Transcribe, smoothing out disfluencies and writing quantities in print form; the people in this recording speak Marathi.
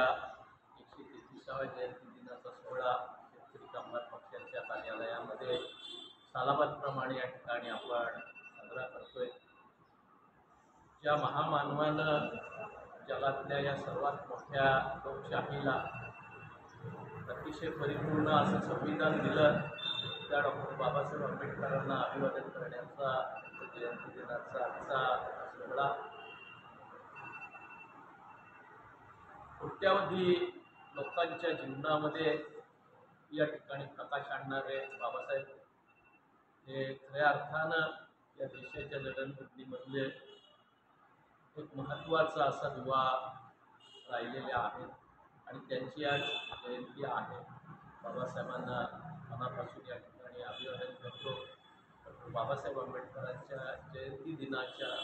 यांच्या 133व्या जयंती दिनाचा सोहळा शेतकरी कामगार पक्षाच्या कार्यालयामध्ये सालाबादप्रमाणे या ठिकाणी आपण साजरा करतोय। ज्या महामानवानं जगातल्या या सर्वात मोठ्या लोकशाहीला अतिशय परिपूर्ण असं संविधान दिलं, त्या डॉक्टर बाबासाहेब आंबेडकरांना अभिवादन करण्याचा जयंती दिनाचा आजचा सोहळा कोट्यावधी लोकांच्या जीवनामध्ये या ठिकाणी प्रकाश आणणारे बाबासाहेब हे खऱ्या अर्थानं या देशाच्या जडणघडणीमधले एक महत्त्वाचा असा दुवा राहिलेले आहेत आणि त्यांची आज जयंती आहे। बाबासाहेबांना मनापासून या ठिकाणी अभिवादन करतो। डॉक्टर बाबासाहेब आंबेडकरांच्या जयंती दिनाच्या